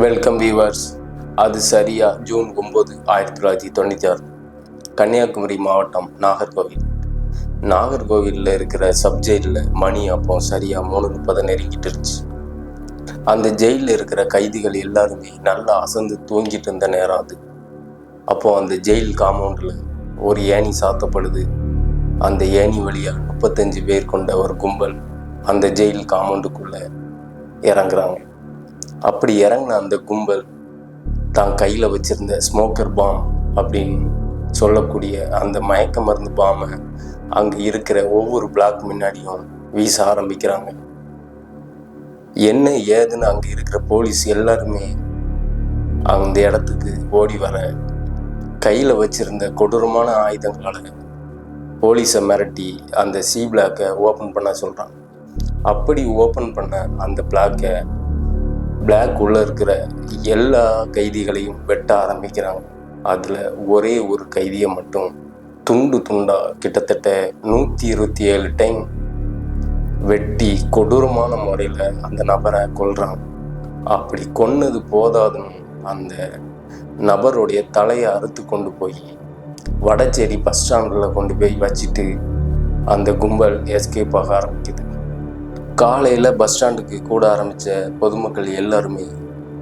Welcome viewers. அது சரியா June 9, 1996, Kanyakumari மாவட்டம் நாகர்கோவிலில் இருக்கிற சப்ஜெயிலில் மணி அப்போ சரியா 3:30 நெருங்கிட்டு இருந்துச்சு. அந்த ஜெயிலில் இருக்கிற கைதிகள் எல்லாருமே நல்லா அசந்து தூங்கிட்டு இருந்த நேரம் அது. அப்போது அந்த ஜெயில் காம்பவுண்டில் ஒரு ஏணி சாத்தப்படுது. அந்த ஏணி வழியாக 35 பேர் கொண்ட ஒரு கும்பல் அந்த ஜெயில் காம்பவுண்டுக்குள்ளே இறங்குறாங்க. அப்படி இறங்கின அந்த கும்பல் தான் கையில் வச்சுருந்த ஸ்மோக்கர் பாம் அப்படின்னு சொல்லக்கூடிய அந்த மயக்க மருந்து பாமை அங்கே இருக்கிற ஒவ்வொரு பிளாக் முன்னாடியும் வீச ஆரம்பிக்கிறாங்க. என்ன ஏதுன்னு அங்கே இருக்கிற போலீஸ் எல்லாருமே அந்த இடத்துக்கு ஓடி வர கையில் வச்சிருந்த கொடூரமான ஆயுதங்களால் போலீஸை மிரட்டி அந்த சி பிளாக்கை ஓப்பன் பண்ண சொல்கிறாங்க. அப்படி ஓப்பன் பண்ண அந்த பிளாக் உள்ளே இருக்கிற எல்லா கைதிகளையும் வெட்ட ஆரம்பிக்கிறாங்க. அதில் ஒரே ஒரு கைதியை மட்டும் துண்டு துண்டாக கிட்டத்தட்ட 127 டைம் வெட்டி கொடூரமான முறையில் அந்த நபரை கொல்றாங்க. அப்படி கொன்னது போதாதுன்னு அந்த நபருடைய தலையை அறுத்து கொண்டு போய் வடச்சேரி பஸ் ஸ்டாண்டில் கொண்டு போய் வச்சுட்டு அந்த கும்பல் எஸ்கேப் ஆக ஆரம்பிக்குது. காலையில் பஸ் ஸ்டாண்டுக்கு கூட ஆரம்பித்த பொதுமக்கள் எல்லாருமே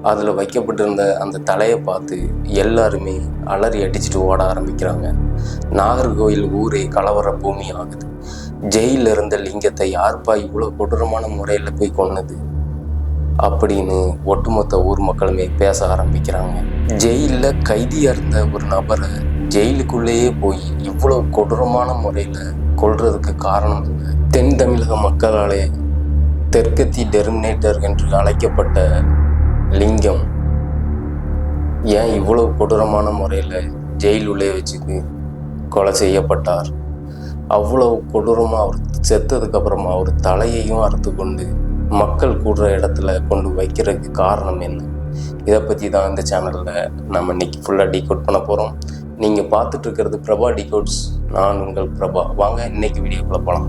அதில் வைக்கப்பட்டிருந்த அந்த தலையை பார்த்து எல்லாருமே அலறி அடிச்சுட்டு ஓட ஆரம்பிக்கிறாங்க. நாகர்கோவில் ஊரே கலவர பூமி ஆகுது. ஜெயிலில் இருந்த லிங்கத்தை யார்ப்பா இவ்வளோ கொடூரமான முறையில் போய் கொன்னது அப்படின்னு ஒட்டுமொத்த ஊர் மக்களுமே பேச ஆரம்பிக்கிறாங்க. ஜெயிலில் கைதியாக இருந்த ஒரு நபரை ஜெயிலுக்குள்ளேயே போய் இவ்வளோ கொடூரமான முறையில் கொல்றதுக்கு காரணம் இல்லை. தென் தமிழக மக்களாலே தெற்கத்தி டெர்மினேட்டர் என்று அழைக்கப்பட்ட லிங்கம் ஏன் இவ்வளவு கொடூரமான முறையில் ஜெயில் உள்ளே வச்சுக்கு கொலை செய்யப்பட்டார்? அவ்வளவு கொடூரமாக அவர் செத்ததுக்கப்புறமா அவர் தலையையும் அறுத்து கொண்டு மக்கள் கூடுற இடத்துல கொண்டு வைக்கிறதுக்கு காரணம் என்ன? இதை பற்றி தான் இந்த சேனலில் நம்ம இன்னைக்கு ஃபுல்லாக டீகோட் பண்ண போகிறோம். நீங்கள் பார்த்துட்டு இருக்கிறது பிரபா டீகோட்ஸ். நான் உங்கள் பிரபா. வாங்க இன்னைக்கு வீடியோக்குள்ளே போகலாம்.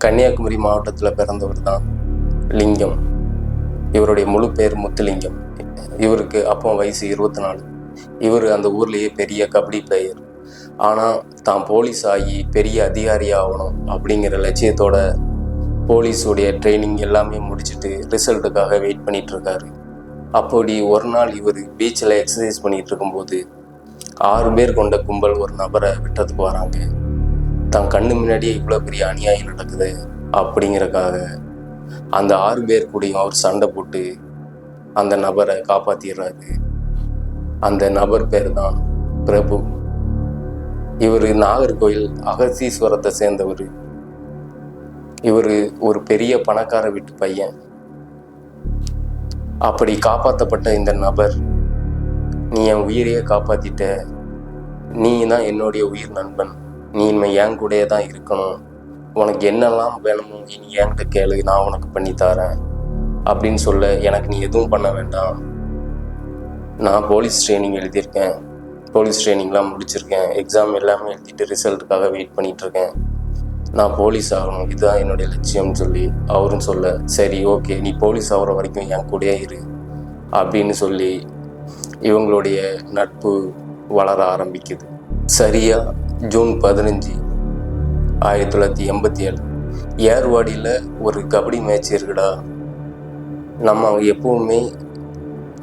கன்னியாகுமரி மாவட்டத்தில் பிறந்தவர் தான் லிங்கம். இவருடைய முழு பேர் முத்துலிங்கம். இவருக்கு அப்போ வயசு 24. இவர் அந்த ஊர்லேயே பெரிய கபடி பிளேயர். ஆனால் தான் போலீஸ் ஆகி பெரிய அதிகாரி ஆகணும் அப்படிங்கிற லட்சியத்தோட போலீஸுடைய ட்ரைனிங் எல்லாமே முடிச்சுட்டு ரிசல்ட்டுக்காக வெயிட் பண்ணிட்டு இருக்காரு. அப்படி ஒரு நாள் இவர் பீச்சில் எக்ஸசைஸ் பண்ணிட்டு இருக்கும்போது 6 பேர் கொண்ட கும்பல் ஒரு நபரை விட்டதுக்கு வராங்க. தன் கண்ணு முன்னாடியே இவ்வளோ பெரிய அநியாயம் நடக்குது அப்படிங்கிறக்காக அந்த 6 பேர் கூடயும் அவர் சண்டை போட்டு அந்த நபரை காப்பாற்றிடுறாரு. அந்த நபர் பேர் தான் பிரபு. இவர் நாகர்கோவில் அகசீஸ்வரத்தை சேர்ந்தவர். இவர் ஒரு பெரிய பணக்கார வீட்டு பையன். அப்படி காப்பாற்றப்பட்ட இந்த நபர், நீ என் உயிரையே காப்பாற்றிட்ட, நீ தான் என்னுடைய உயிர் நண்பன், நீ இனிமே என் கூடயே தான் இருக்கணும், உனக்கு என்னெல்லாம் வேணுமோ நீ என்கிட்ட கேளு, நான் உனக்கு பண்ணித்தரேன் அப்படின்னு சொல்ல, எனக்கு நீ எதுவும் பண்ண வேண்டாம், நான் போலீஸ் ட்ரைனிங் எழுதியிருக்கேன், போலீஸ் ட்ரைனிங்லாம் முடிச்சிருக்கேன், எக்ஸாம் எல்லாமே எழுதிட்டு ரிசல்ட்டுக்காக வெயிட் பண்ணிகிட்ருக்கேன், நான் போலீஸ் ஆகணும், இதுதான் என்னுடைய லட்சியம்னு சொல்லி அவரும் சொல்ல, சரி ஓகே நீ போலீஸ் ஆகிற வரைக்கும் என் கூடயே இரு அப்படின்னு சொல்லி இவங்களுடைய நட்பு வளர ஆரம்பிக்குது. சரியா ஜூன் 15, 1987 ஏர்வாடியில் ஒரு கபடி மேட்ச் இருக்குடா. நம்ம எப்பவுமே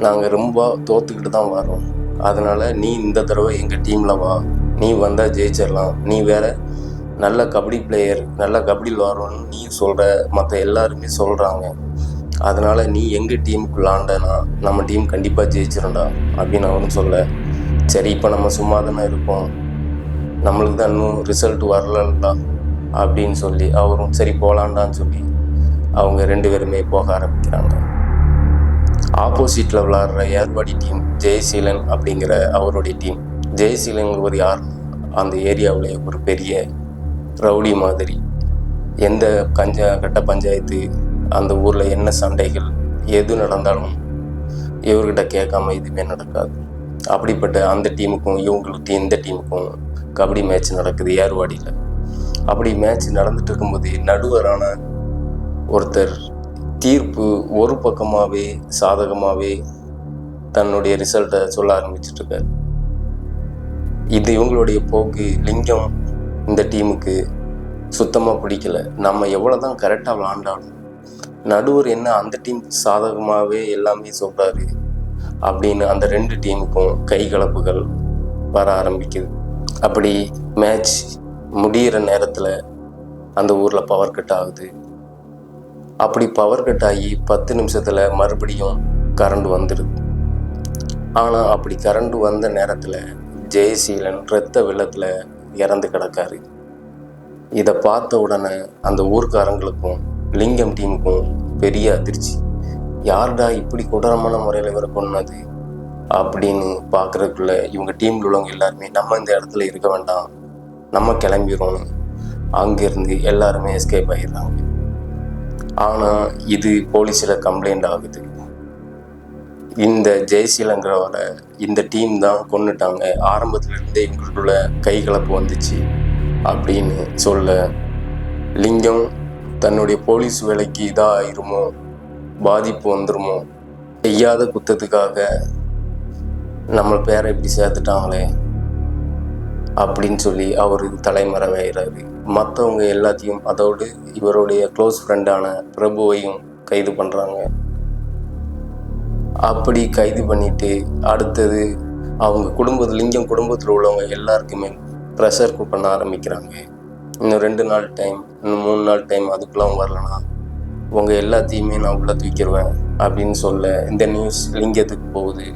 நாங்கள் ரொம்ப தோற்றுக்கிட்டு தான் வரோம், அதனால் நீ இந்த தடவை எங்கள் டீமில் வா, நீ வந்தால் ஜெயிச்சிடலாம், நீ வேற நல்ல கபடி பிளேயர், நல்ல கபடி விளாட்றோன்னு நீ சொல்கிற, மற்ற எல்லாருமே சொல்கிறாங்க, அதனால் நீ எங்கள் டீமுக்கு விளாண்டனா நம்ம டீம் கண்டிப்பாக ஜெயிச்சிடும்டா அப்படின்னு அவரும் சொல்ல, சரி இப்போ நம்ம சும்மா தானே இருப்போம், நம்மளுக்கு தான் இன்னும் ரிசல்ட் வரலன்னா அப்படின்னு சொல்லி அவரும் சரி போகலான்டான்னு சொல்லி அவங்க 2 பேருமே போக ஆரம்பிக்கிறாங்க. ஆப்போசிட்டில் விளாடுற ஏர்வாடி டீம் ஜெயசீலன் அப்படிங்கிற அவருடைய டீம். ஜெயசீலன் ஒரு யார், அந்த ஏரியாவிலே ஒரு பெரிய ரவுடி மாதிரி. எந்த கட்ட பஞ்சாயத்து, அந்த ஊரில் என்ன சண்டைகள் எது நடந்தாலும் இவர்கிட்ட கேட்காம எதுவுமே நடக்காது. அப்படிப்பட்ட அந்த டீமுக்கும் இவங்களுக்கு இந்த டீமுக்கும் கபடி மேட்ச் நடக்குது ஏர்வாடியில். அப்படி மேட்ச் நடந்துட்டு இருக்கும்போது நடுவரான ஒருத்தர் தீர்ப்பு ஒரு பக்கமாகவே சாதகமாகவே தன்னுடைய ரிசல்ட்டை சொல்ல ஆரம்பிச்சிட்ருக்கார். இது இவங்களுடைய போக்கு லிங்கம் இந்த டீமுக்கு சுத்தமாக பிடிக்கல. நம்ம எவ்வளோ தான் கரெக்டாக விளாண்டாலும் நடுவர் என்ன அந்த டீம் சாதகமாகவே எல்லாமே சொல்கிறாரு அப்படின்னு அந்த 2 டீமுக்கும் கை கலப்புகள் வர ஆரம்பிக்குது. அப்படி மேட்ச் முடிகிற நேரத்தில் அந்த ஊரில் பவர் கட் ஆகுது. அப்படி பவர் கட் ஆகி 10 நிமிஷத்தில் மறுபடியும் கரண்ட் வந்துடுது. ஆனால் அப்படி கரண்ட் வந்த நேரத்தில் ஜெயசீலன் இரத்த வெள்ளத்தில் இறந்து கிடக்காரு. இதை பார்த்த உடனே அந்த ஊர்க்காரங்களுக்கும் லிங்கம் டீமுக்கும் பெரிய அதிர்ச்சி. யார்டா இப்படி கொடூரமான முறையில் இவரை கொன்னது அப்படின்னு பார்க்குறதுக்குள்ள இவங்க டீமில் உள்ளவங்க எல்லாருமே நம்ம இந்த இடத்துல இருக்க வேண்டாம், நம்ம கிளம்பிடுறோன்னு அங்கேருந்து எல்லாருமே எஸ்கேப் ஆகிடுறாங்க. ஆனால் இது போலீஸில் கம்ப்ளைண்ட் ஆகுது. இந்த ஜெயசீலங்கிறவரை இந்த டீம் தான் கொன்னுட்டாங்க, ஆரம்பத்துலேருந்தே இவங்களுக்குள்ள கை கலப்பு வந்துச்சு அப்படின்னு சொல்ல லிங்கம் தன்னுடைய போலீஸ் வேலைக்கு இதாக ஆயிருமோ, பாதிப்பு வந்துருமோ, செய்யாத குத்தத்துக்காக நம்ம பேரை இப்படி சேர்த்துட்டாங்களே அப்படின்னு சொல்லி அவர் தலைமறைவாயிறாரு. மற்றவங்க எல்லாத்தையும், அதோடு இவருடைய க்ளோஸ் ஃப்ரெண்டான பிரபுவையும் கைது பண்ணுறாங்க. அப்படி கைது பண்ணிட்டு அடுத்தது அவங்க லிங்கம் குடும்பத்தில் உள்ளவங்க எல்லாருக்குமே ப்ரெஷர் பண்ண ஆரம்பிக்கிறாங்க. இன்னும் 2 நாள் டைம், இன்னும் 3 நாள் டைம், அதுக்குலாம் வரலனா உங்கள் எல்லாத்தையுமே நான் உள்ளே தூக்கிடுவேன் அப்படின்னு சொல்ல இந்த நியூஸ் லிங்கத்துக்கு போகுது.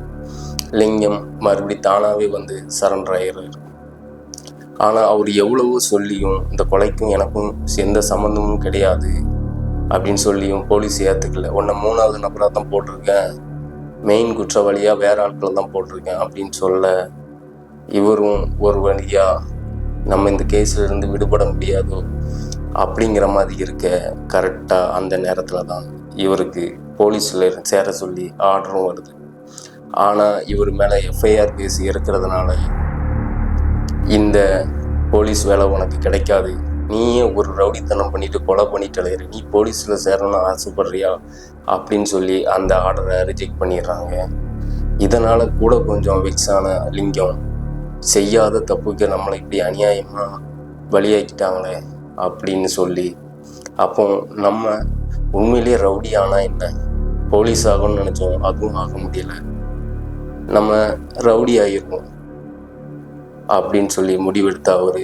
லிங்கம் மறுபடி தானாகவே வந்து சரண்டர் ஆயிடுறாரு. ஆனால் அவர் எவ்வளவோ சொல்லியும் இந்த கொலைக்கும் எனக்கும் எந்த சம்மந்தமும் கிடையாது அப்படின்னு சொல்லியும் போலீஸ் ஏற்றுக்கல. உன்னை 3வது நபராக தான் போட்டிருக்கேன், மெயின் குற்றவாளியாக வேற ஆட்களை தான் போட்டிருக்கேன் அப்படின்னு சொல்ல இவரும் ஒரு வழியாக நம்ம இந்த கேஸில் இருந்து விடுபட முடியாதோ அப்படிங்கிற மாதிரி இருக்க கரெக்டாக அந்த நேரத்தில் தான் இவருக்கு போலீஸில் சேர சொல்லி ஆர்டரும் வருது. ஆனால் இவர் மேலே எஃப்ஐஆர் கேஸ் இருக்கிறதுனால இந்த போலீஸ் வேலை உனக்கு கிடைக்காது, நீயே ஒரு ரவுடித்தனம் பண்ணிட்டு கொலை பண்ணிட்டு நீ போலீஸில் சேரணும்னு ஆசைப்படுறியா அப்படின்னு சொல்லி அந்த ஆர்டரை ரிஜெக்ட் பண்ணிடுறாங்க. இதனால் கூட கொஞ்சம் வெக்ஸான லிங்கம் செய்யாத தப்புக்கு நம்மளை இப்படி அநியாயமாக பலியாக்கிட்டாங்களே அப்படின்னு சொல்லி, அப்போ நம்ம உண்மையிலேயே ரவுடி ஆனால் என்ன, போலீஸ் ஆகணும்னு நினச்சோம், அதுவும் ஆக முடியலை, நம்ம ரவுடி ஆகிருக்கோம் அப்படின்னு சொல்லி முடிவெடுத்த அவர்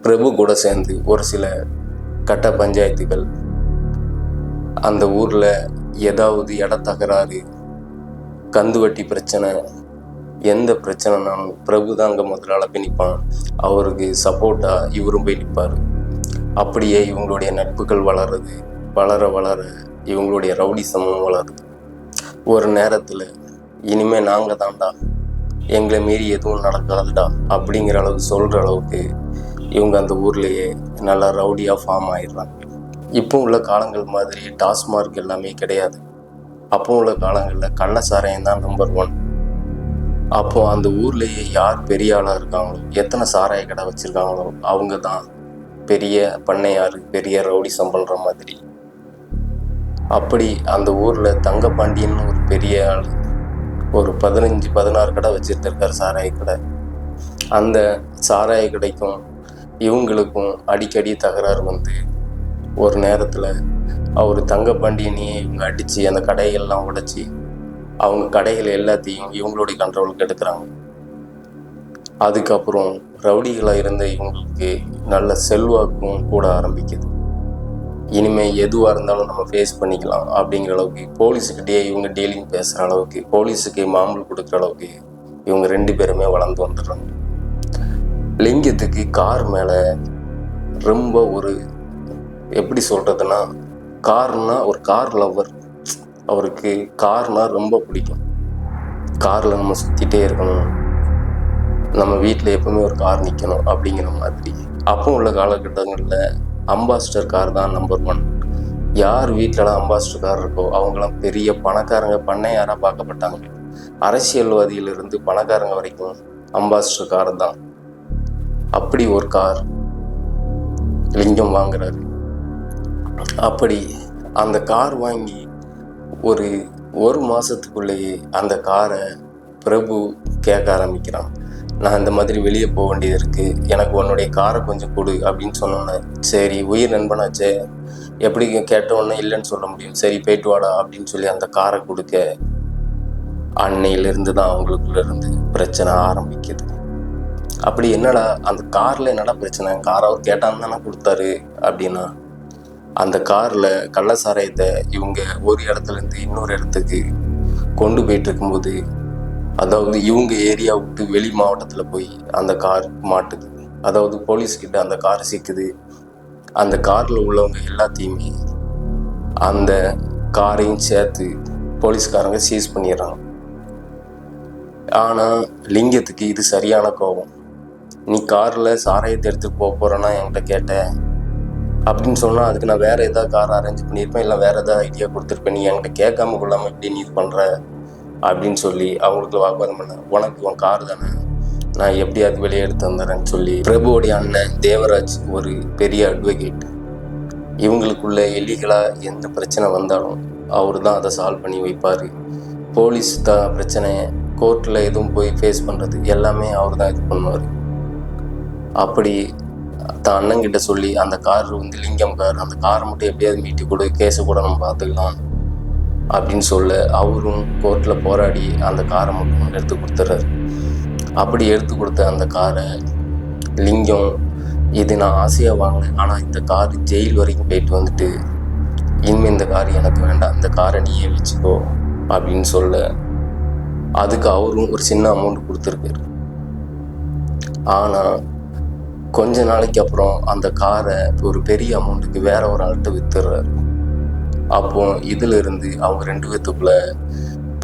பிரபு கூட சேர்ந்து ஒரு சில கட்ட பஞ்சாயத்துகள், அந்த ஊரில் ஏதாவது இடத்தகராறு, கந்துவட்டி பிரச்சனை, எந்த பிரச்சனைனாலும் பிரபு தான் அங்கே முதலாள போய் நிற்பான். அவருக்கு சப்போர்ட்டாக இவரும் போய் நிற்பார். அப்படியே இவங்களுடைய நட்புகள் வளருது. வளர வளர இவங்களுடைய ரவுடிசமும் வளருது. ஒரு நேரத்தில் இனிமேல் நாங்கள் தான்டா, எங்களை மீறி எதுவும் நடக்காதுடா அப்படிங்கிற அளவுக்கு சொல்கிற அளவுக்கு இவங்க அந்த ஊர்லேயே நல்லா ரவுடியாக ஃபார்ம் ஆகிடுறாங்க. இப்போ உள்ள காலங்கள் மாதிரி டாஸ்மார்க் எல்லாமே கிடையாது. அப்போ உள்ள காலங்களில் கள்ள சாராயம் தான் நம்பர் 1. அப்போது அந்த ஊர்லேயே யார் பெரிய ஆளாக இருக்காங்களோ, எத்தனை சாராய கடை வச்சுருக்காங்களோ அவங்க தான் பெரிய பண்ணையார், பெரிய ரவுடிசம் பண்ணுற மாதிரி. அப்படி அந்த ஊரில் தங்கப்பாண்டியன்னு ஒரு பெரிய ஆள் ஒரு 15-16 கடை வச்சுருக்கார் சாராய கடை. அந்த சாராய கடைக்கும் இவங்களுக்கும் அடிக்கடி தகராறு வந்து ஒரு நேரத்தில் அவர் தங்கப்பாண்டியனையே இவங்க அடித்து அந்த கடைகள்லாம் உடைச்சி அவங்க கடைகள் எல்லாத்தையும் இவங்களுடைய கண்ட்ரோலுக்கு எடுக்கிறாங்க. அதுக்கப்புறம் ரவுடிகளாக இருந்த இவங்களுக்கு நல்ல செல்வாக்கும் கூட ஆரம்பிக்குது. இனிமேல் எதுவாக இருந்தாலும் நம்ம ஃபேஸ் பண்ணிக்கலாம் அப்படிங்கிற அளவுக்கு போலீஸுக்கிட்டே இவங்க டீலிங் பேசுகிற அளவுக்கு, போலீஸுக்கு மாமூல் கொடுக்குற அளவுக்கு இவங்க 2 பேருமே வளர்ந்து வந்துடுறாங்க. லிங்கத்துக்கு கார் மேலே ரொம்ப ஒரு எப்படி சொல்கிறதுன்னா, கார்னா ஒரு கார் லவ்வர். அவருக்கு கார்னா ரொம்ப பிடிக்கும். காரில் நம்ம சுற்றிட்டே இருக்கணும், நம்ம வீட்டில் எப்பவுமே ஒரு கார் நிற்கணும் அப்படிங்கிற மாதிரி. அப்போ உள்ள காலகட்டங்களில் அம்பாஸ்டர் கார் தான் நம்பர் 1. யார் வீட்டிலலாம் அம்பாஸ்டர் கார் இருக்கோ அவங்களாம் பெரிய பணக்காரங்க, பண்ணையாராக பார்க்கப்பட்டாங்க. அரசியல்வாதியிலிருந்து பணக்காரங்க வரைக்கும் அம்பாஸ்டர் கார் தான். அப்படி ஒரு கார் லிங்கம் வாங்குறாரு. அப்படி அந்த கார் வாங்கி ஒரு மாதத்துக்குள்ளேயே அந்த காரை பிரபு கேட்க ஆரம்பிக்கிறான். நான் இந்த மாதிரி வெளியே போக வேண்டியது இருக்குது, எனக்கு உன்னுடைய காரை கொஞ்சம் கொடு அப்படின்னு சொன்னோன்னே, சரி உயிர் நண்பனாச்சே, எப்படி கேட்டோன்னே இல்லைன்னு சொல்ல முடியும், சரி போயிட்டு வாடா அப்படின்னு சொல்லி அந்த காரை கொடுக்க, அன்னையிலிருந்து தான் அவங்களுக்குள்ளேருந்து பிரச்சனை ஆரம்பிக்குது. அப்படி என்னடா அந்த காரில் என்னடா பிரச்சனை, காரை அவர் கேட்டான்னு தானே கொடுத்தாரு அப்படின்னா, அந்த காரில் கள்ள சாராயத்தை இவங்க ஒரு இடத்துலேருந்து இன்னொரு இடத்துக்கு கொண்டு போயிட்டு இருக்கும்போது, அதாவது இவங்க ஏரியா விட்டு வெளி மாவட்டத்தில் போய் அந்த கார் மாட்டுது. அதாவது போலீஸ்கிட்ட அந்த கார் சிக்குது. அந்த காரில் உள்ளவங்க எல்லாத்தையுமே அந்த காரையும் சேர்த்து போலீஸ்காரங்க சீஸ் பண்ணிடுறாங்க. ஆனால் லிங்கத்துக்கு இது சரியான கோபம். நீ காரில் சாராயத்தை எடுத்துகிட்டு போகிறேன்னா என்கிட்ட கேட்ட அப்படின்னு சொன்னால், அதுக்கு நான் வேறு ஏதாவது காரை அரேஞ்ச் பண்ணியிருப்பேன், இல்லை வேறு ஏதாவது ஐடியா கொடுத்துருப்பேன், நீ என்கிட்ட கேட்காம கொள்ளாமல் இப்படி நீ இது பண்ணுற அப்படின்னு சொல்லி அவங்களுக்கு வாக்குவாதம் பண்ண. உனக்கு உன் கார் தானே, நான் எப்படியாவது வெளியே எடுத்து வந்துடுறேன்னு சொல்லி பிரபுவோடைய அண்ணன் தேவராஜ் ஒரு பெரிய அட்வொகேட். இவங்களுக்குள்ள எலிகளாக எந்த பிரச்சனை வந்தாலும் அவர் தான் அதை சால்வ் பண்ணி வைப்பார். போலீஸ் தான் பிரச்சனையை கோர்ட்டில் எதுவும் போய் ஃபேஸ் பண்ணுறது எல்லாமே அவர் தான் இது பண்ணுவார். அப்படி தான் அண்ணங்கிட்ட சொல்லி அந்த கார் லிங்கம் கார், அந்த காரை மட்டும் எப்படியாவது மீட்டி கொடு, கேஸை கூட நம்ம பார்த்துக்கலாம் அப்படின்னு சொல்ல, அவரும் கோர்ட்டில் போராடி அந்த காரை மட்டும் எடுத்து கொடுத்துட்றாரு. அப்படி எடுத்து கொடுத்த அந்த காரை லிங்கம், இது நான் ஆசையாக வாங்கினேன், ஆனால் இந்த கார் ஜெயில் வரைக்கும் போயிட்டு வந்துட்டு, இனிமேல் இந்த கார் எனக்கு வேண்டாம், இந்த காரை நீயே வச்சுக்கோ அப்படின்னு சொல்ல, அதுக்கு அவரும் ஒரு சின்ன அமௌண்ட் கொடுத்துருக்காரு. ஆனால் கொஞ்ச நாளைக்கு அப்புறம் அந்த காரை ஒரு பெரிய அமௌண்ட்டுக்கு வேற ஒரு ஆள்கிட்ட வித்துடுறாரு. அப்போ இதிலிருந்து அவங்க 2 பேத்துக்குள்ள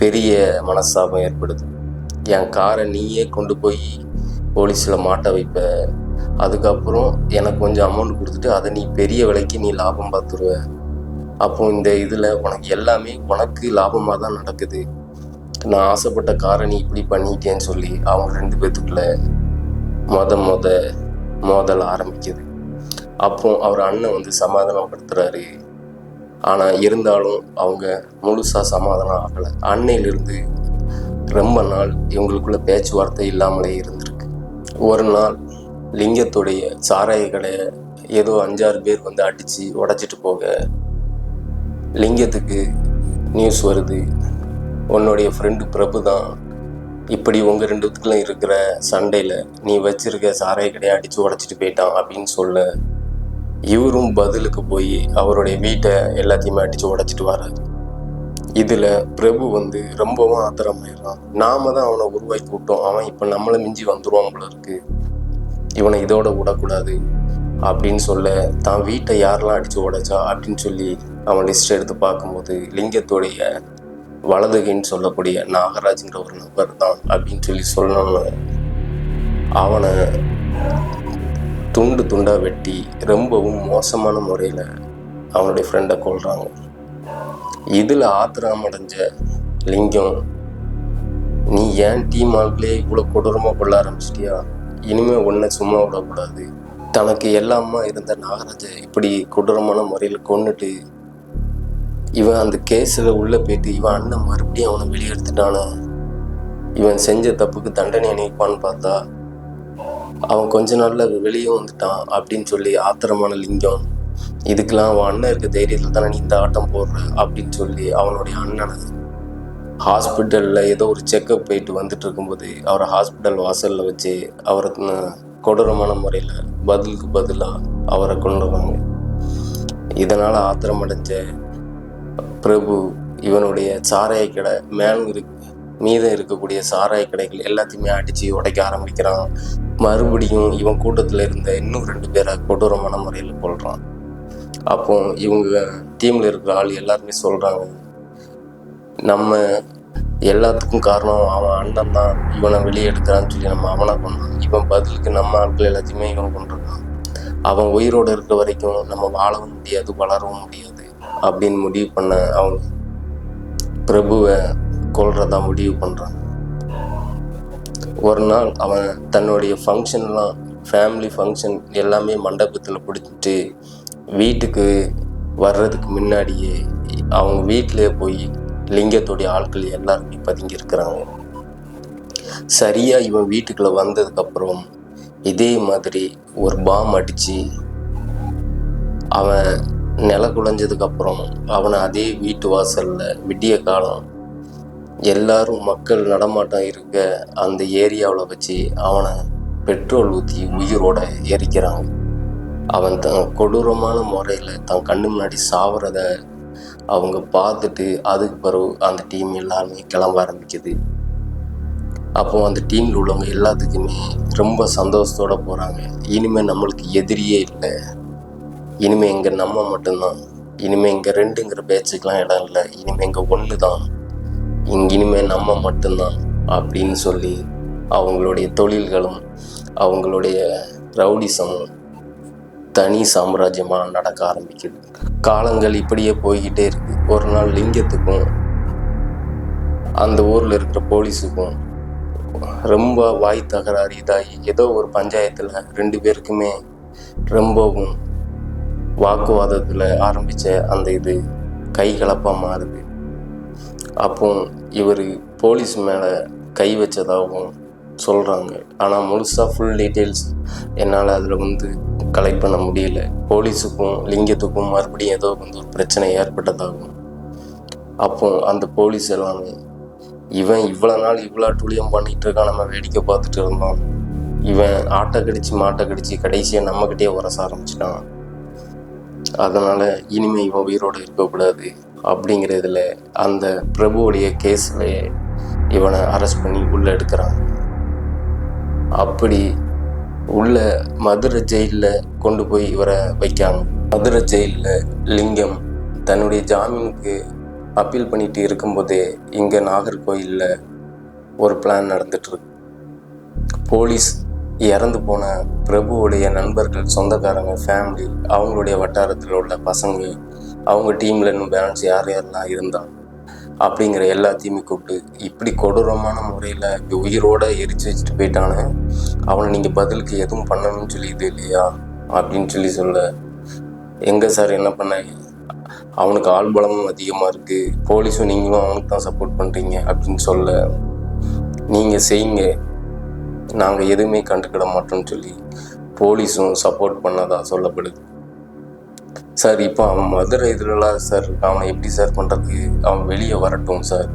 பெரிய மனஸ்தாபம் ஏற்படுது. என் காரை நீயே கொண்டு போய் போலீஸில் மாட்ட வைப்ப, அதுக்கப்புறம் எனக்கு கொஞ்சம் அமௌண்ட் கொடுத்துட்டு அதை நீ பெரிய விலைக்கு நீ லாபம் பார்த்துருவ. அப்போ இந்த இதில் உனக்கு எல்லாமே உனக்கு லாபமாக தான் நடக்குது, நான் ஆசைப்பட்ட காரை நீ இப்படி பண்ணிட்டேன்னு சொல்லி அவங்க 2 பேத்துக்குள்ள மோதல் ஆரம்பிக்குது. அப்போ அவர் அண்ணன் சமாதானப்படுத்துறாரு. ஆனால் இருந்தாலும் அவங்க முழுசாக சமாதானம் ஆகலை. அன்னையிலிருந்து ரொம்ப நாள் இவங்களுக்குள்ள பேச்சுவார்த்தை இல்லாமலே இருந்திருக்கு. ஒரு நாள் லிங்கத்துடைய சாராய கடையை ஏதோ 5-6 பேர் அடித்து உடைச்சிட்டு போக, லிங்கத்துக்கு நியூஸ் வருது, உன்னுடைய ஃப்ரெண்டு பிரபு தான் இப்படி உங்கள் 2 பேத்துக்குள்ள இருக்கிற சண்டையில் நீ வச்சிருக்க சாராய கடையை அடித்து உடைச்சிட்டு போயிட்டான் அப்படின்னு சொல்ல, இவரும் பதிலுக்கு போய் அவருடைய வீட்டை எல்லாத்தையுமே அடித்து உடைச்சிட்டு வர்றாரு. இதில் பிரபு ரொம்பவும் ஆத்திரமாயிடுறான். நாம தான் அவனை உருவாக்கி விட்டோம், அவன் இப்போ நம்மளை மிஞ்சி வந்துடுவான் போல இருக்கு, இவனை இதோட விடக்கூடாது அப்படின்னு சொல்ல, தான் வீட்டை யாரெல்லாம் அடித்து உடைச்சா அப்படின்னு சொல்லி அவன் லிஸ்ட் எடுத்து பார்க்கும்போது, லிங்கத்துடைய வலதுகைன்னு சொல்லக்கூடிய நாகராஜுங்கிற ஒரு நபர் தான் அப்படின்னு சொல்லி சொல்லணும்னு அவனை துண்டு துண்டாக வெட்டி ரொம்பவும் மோசமான முறையில் அவனுடைய ஃப்ரெண்டை கொல்றாங்க. இதில் ஆத்திரம் அடைஞ்ச லிங்கம், நீ ஏன் டீம் ஆள்களே இவ்வளோ கொடூரமாக கொள்ள ஆரம்பிச்சிட்டியா, இனிமேல் ஒன்றை சும்மா விடக்கூடாது, தனக்கு எல்லாமா இருந்த நாகராஜை இப்படி கொடூரமான முறையில் கொன்னுட்டு இவன் அந்த கேஸில் உள்ளே போயிட்டு இவன் அண்ணன் மறுபடியும் அவனை வெளியெடுத்துட்டான, இவன் செஞ்ச தப்புக்கு தண்டனை அணிப்பான்னு பார்த்தா அவன் கொஞ்ச நாளில் வெளியே வந்துட்டான் அப்படின்னு சொல்லி ஆத்திரமான லிங்கம், இதுக்கெல்லாம் அவன் அண்ணன் இருக்க தைரியத்தில் தானே நீ இந்த ஆட்டம் போடுற அப்படின்னு சொல்லி அவனுடைய அண்ணனை ஹாஸ்பிட்டலில் ஏதோ ஒரு செக்கப் போயிட்டு வந்துட்டு இருக்கும்போது அவரை ஹாஸ்பிட்டல் வாசலில் வச்சு அவரை கொடூரமான முறையில் பதிலுக்கு பதிலாக அவரை கொண்டுறாங்க. இதனால் ஆத்திரமடைஞ்ச பிரபு இவனுடைய சாராய கடை மீதம் இருக்கக்கூடிய சாராய கடைகள் எல்லாத்தையுமே அடித்து உடைக்க ஆரம்பிக்கிறான். மறுபடியும் இவன் கூட்டத்தில் இருந்த இன்னும் 2 பேரை கொடூரமான முறையில் கொள்கிறான். அப்போ இவங்க டீமில் இருக்கிற ஆள் எல்லாருமே சொல்கிறாங்க, நம்ம எல்லாத்துக்கும் காரணம் அவன் அண்ணன் தான், இவனை வெளியே எடுக்கிறான்னு சொல்லி நம்ம அவனை கொண்டான். இவன் பதிலுக்கு நம்ம ஆட்கள் எல்லாத்தையுமே இவன் கொண்டிருக்கான். அவன் உயிரோடு இருக்கிற வரைக்கும் நம்ம வாழவும் முடியாது, வளரவும் முடியாது அப்படின்னு முடிவு பண்ண அவங்க பிரபுவை கொல்றதா முடிவு பண்ணுறான். ஒரு நாள் அவன் தன்னுடைய ஃபங்க்ஷன்லாம், ஃபேமிலி ஃபங்க்ஷன் எல்லாமே மண்டபத்தில் பிடிச்சிட்டு வீட்டுக்கு வர்றதுக்கு முன்னாடியே அவங்க வீட்டிலே போய் லிங்கத்துடைய ஆட்கள் எல்லாருமே பதுங்கி இருக்கிறாங்க. சரியாக இவன் வீட்டுக்குள்ளே வந்ததுக்கப்புறம் இதே மாதிரி ஒரு பாம் அடித்து அவன் நில குலைஞ்சதுக்கப்புறம் அவனை அதே வீட்டு வாசலில் விடிய காலம் எல்லாரும் மக்கள் நடமாட்டம் இருக்க அந்த ஏரியாவில் வச்சு அவனை பெட்ரோல் ஊற்றி உயிரோட எரிக்கிறாங்க. அவன் தன் கொடூரமான முறையில் தன் கண்ணு முன்னாடி சாவறத அவங்க பார்த்துட்டு அதுக்கு பிறகு அந்த டீம் எல்லாமே கிளம்ப ஆரம்பிக்குது. அப்போ அந்த டீமில் உள்ளவங்க எல்லாத்துக்குமே ரொம்ப சந்தோஷத்தோடு போகிறாங்க. இனிமேல் நம்மளுக்கு எதிரியே இல்லை, இனிமேல் இங்கே நம்ம மட்டும்தான், இனிமேல் இங்கே 2ங்கிற பேச்சுக்கெலாம் இடம் இல்லை, இனிமேல் இங்கே 1 தான், இனிமேல் நம்ம மட்டும்தான் அப்படின்னு சொல்லி அவங்களுடைய தொழில்களும் அவங்களுடைய ரவுடிசமும் தனி சாம்ராஜ்யமாக நடக்க ஆரம்பிக்குது. காலங்கள் இப்படியே போய்கிட்டே இருக்கு. ஒரு நாள் லிங்கத்துக்கும் அந்த ஊரில் இருக்கிற போலீஸுக்கும் ரொம்ப வாய் தகராறு இதாகி ஏதோ ஒரு பஞ்சாயத்தில் 2 பேருக்குமே ரொம்பவும் வாக்குவாதத்தில் ஆரம்பித்த அந்த இது கை கலப்பாக மாறுது. அப்போ இவர் போலீஸ் மேலே கை வச்சதாகவும் சொல்கிறாங்க. ஆனால் முழுசாக ஃபுல் டீட்டெயில்ஸ் என்னால் அதில் கலெக்ட் பண்ண முடியல. போலீஸுக்கும் லிங்கத்துக்கும் மறுபடியும் ஏதோ ஒரு பிரச்சனை ஏற்பட்டதாகும். அப்போ அந்த போலீஸ் எல்லாமே இவன் இவ்வளோ நாள் இவ்வளோ துளியம் பண்ணிகிட்டு இருக்கான், நம்ம வேடிக்கை பார்த்துட்டு இருந்தோம், இவன் ஆட்டை கடிச்சு மாட்டை கடிச்சு கடைசியாக நம்மக்கிட்டே உரச ஆரம்பிச்சிட்டான், அதனால் இனிமேல் இவன் உயிரோடு இருக்கக்கூடாது அப்படிங்கிறதுல அந்த பிரபுவுடைய கேஸில் இவனை அரெஸ்ட் பண்ணி உள்ளே எடுக்கிறாங்க. அப்படி உள்ள மதுரை ஜெயிலில் கொண்டு போய் இவரை வைக்காங்க. மதுரை ஜெயிலில் லிங்கம் தன்னுடைய ஜாமீனுக்கு அப்பீல் பண்ணிட்டு இருக்கும்போதே இங்கே நாகர்கோயிலில் ஒரு பிளான் நடந்துட்டுருக்கு. போலீஸ் இறந்து போன பிரபுவுடைய நண்பர்கள், சொந்தக்காரங்க, ஃபேமிலி, அவங்களுடைய வட்டாரத்தில் உள்ள பசங்க, அவங்க டீமில் இன்னும் பேலன்ஸ் யார் யாரெல்லாம் இருந்தான் அப்படிங்கிற எல்லாத்தையுமே கூப்பிட்டு இப்படி கொடூரமான முறையில் உயிரோடு எரிச்சு வச்சுட்டு போயிட்டானே, அவனை நீங்கள் பதிலுக்கு எதுவும் பண்ணணும்னு சொல்லி இது இல்லையா அப்படின்னு சொல்ல, எங்கே சார் என்ன பண்ண, அவனுக்கு ஆள் பலமும் அதிகமாக இருக்குது, போலீஸும் நீங்களும் அவனுக்கு தான் சப்போர்ட் பண்ணுறீங்க அப்படின்னு சொல்ல, நீங்கள் செய்யுங்க, நாங்கள் எதுவுமே கண்டுக்கிட மாட்டோம்னு சொல்லி போலீஸும் சப்போர்ட் பண்ணதா சொல்லப்படுது. சார் இப்போ அவன் மதுரை இதுலலாம் சார் அவனை எப்படி சார் பண்ணுறது, அவன் வெளியே வரட்டும் சார்,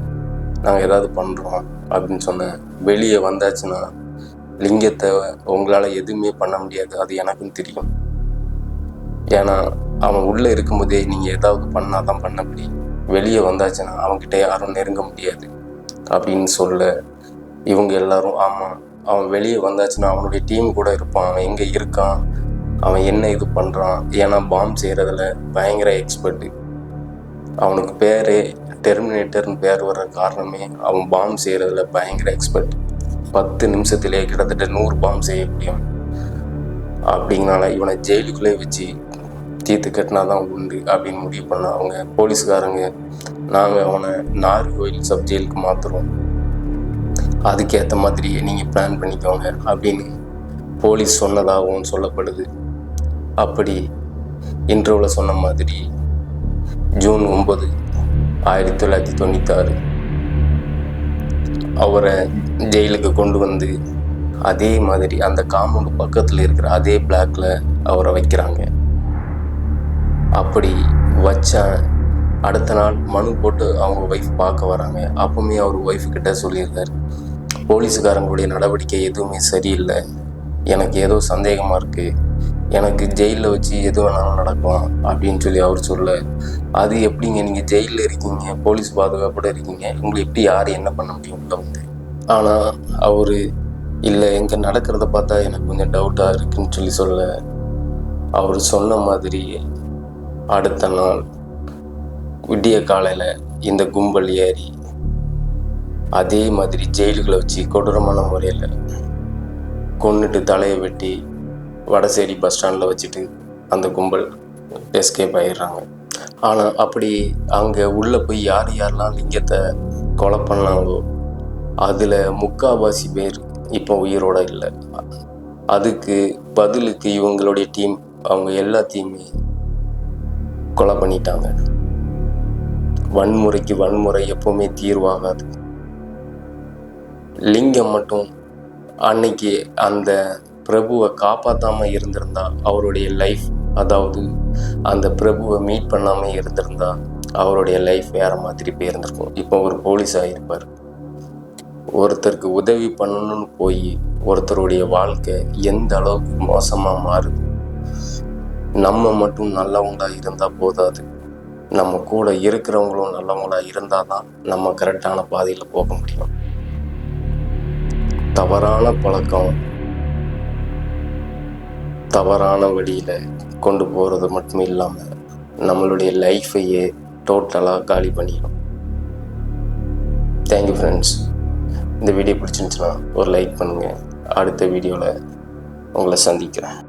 நாங்கள் ஏதாவது பண்ணுறோம் அப்படின்னு சொன்னேன். வெளியே வந்தாச்சுன்னா லிங்கத்தை உங்களால் எதுவுமே பண்ண முடியாது, அது எனக்கும் தெரியும். ஏன்னா அவன் உள்ளே இருக்கும்போதே நீங்கள் ஏதாவது பண்ணால் தான் பண்ண முடியும், வெளியே வந்தாச்சுன்னா அவன்கிட்ட யாரும் நெருங்க முடியாது அப்படின்னு சொல்ல, இவங்க எல்லாரும் ஆமாம், அவன் வெளியே வந்தாச்சுன்னா அவனுடைய டீம் கூட இருப்பான், அவன் எங்கே இருக்கான், அவன் என்ன இது பண்ணுறான், ஏன்னா பாம்பு செய்கிறதுல பயங்கர எக்ஸ்பர்ட்டு, அவனுக்கு பேர் டெர்மினேட்டர்னு பேர் வர்ற காரணமே அவன் பாம்பு செய்கிறதுல பயங்கர எக்ஸ்பர்ட், 10 நிமிஷத்திலே கிட்டத்தட்ட 100 பாம்பு செய்யக்கூடியவன். அப்படிங்கனால இவனை ஜெயிலுக்குள்ளே வச்சு தீர்த்து கட்டினா தான் உண்டு அப்படின்னு முடிவு பண்ண அவங்க போலீஸ்காரங்க, நாங்கள் அவனை நாகர்கோயில் சப் ஜெயிலுக்கு மாற்றுறோம், அதுக்கேற்ற மாதிரி நீங்கள் பிளான் பண்ணிக்கோங்க அப்படின்னு போலீஸ் சொன்னதாகவும் சொல்லப்படுது. அப்படி இன்டர்வியூவில் சொன்ன மாதிரி ஜூன் 9, 1996 அவரை ஜெயிலுக்கு கொண்டு வந்து அதே மாதிரி அந்த காம்பவுண்டு பக்கத்தில் இருக்கிற அதே பிளாக்ல அவரை வைக்கிறாங்க. அப்படி வச்ச அடுத்த நாள் மனு போட்டு அவங்க ஒய்ஃப் பார்க்க வராங்க. அப்பவுமே அவர் ஒய்ஃப் கிட்ட சொல்லியிருக்காரு, போலீஸுக்காரங்களுடைய நடவடிக்கை எதுவுமே சரியில்லை, எனக்கு ஏதோ சந்தேகமாக இருக்குது, எனக்கு ஜெயிலில் வச்சு எது வேணாலும் நடக்கும் அப்படின்னு சொல்லி அவர் சொல்ல, அது எப்படிங்க, நீங்கள் ஜெயிலில் இருக்கீங்க, போலீஸ் பாதுகாப்போடு இருக்கீங்க, உங்களுக்கு எப்படி யார் என்ன பண்ண முடியும் உள்ள வந்து. ஆனால் அவர் இல்லை எங்கே நடக்கிறத பார்த்தா எனக்கு கொஞ்சம் டவுட்டாக இருக்குன்னு சொல்ல அவர் சொன்ன மாதிரி அடுத்த நாள் விடிய காலையில் இந்த கும்பல் ஏறி அதே மாதிரி ஜெயிலுகளை வச்சு கொடூரமான முறையில் கொன்னுட்டு தலையை வெட்டி வடசேரி பஸ் ஸ்டாண்டில் வச்சுட்டு அந்த கும்பல் எஸ்கேப் ஆகிடுறாங்க. ஆனால் அப்படி அங்கே உள்ளே போய் யாரெல்லாம் லிங்கத்தை கொலை பண்ணாங்களோ அதில் முக்கால்வாசி பேர் இப்போ உயிரோட இல்லை. அதுக்கு பதிலுக்கு இவங்களுடைய டீம் அவங்க எல்லாத்தையுமே கொலை பண்ணிட்டாங்க. வன்முறைக்கு வன்முறை எப்பவுமே தீர்வாகாது. லிங்கம் மட்டும் அன்னைக்கு அந்த பிரபுவை காப்பாற்றாமல் இருந்திருந்தா அவருடைய லைஃப், அதாவது அந்த பிரபுவை மீட் பண்ணாமல் இருந்திருந்தா அவருடைய லைஃப் வேற மாதிரி போயிருந்திருக்கும். இப்போ ஒரு போலீஸ் ஆகியிருப்பார். ஒருத்தருக்கு உதவி பண்ணணும்னு போய் ஒருத்தருடைய வாழ்க்கை எந்த அளவுக்கு மோசமாக மாறுது. நம்ம மட்டும் நல்லவங்களா இருந்தால் போதாது, நம்ம கூட இருக்கிறவங்களும் நல்லவங்களா இருந்தால் தான் நம்ம கரெக்டான பாதையில் போக முடியும். தவறான பழக்கம் தவறான வழியில் கொண்டு போகிறது மட்டும் இல்லாமல் நம்மளுடைய லைஃப்பையே டோட்டலாக காலி பண்ணிடும். Thank you friends. இந்த வீடியோ பிடிச்சிருந்துச்சுன்னா ஒரு லைக் பண்ணுங்கள். அடுத்த வீடியோவில் உங்களை சந்திக்கிறேன்.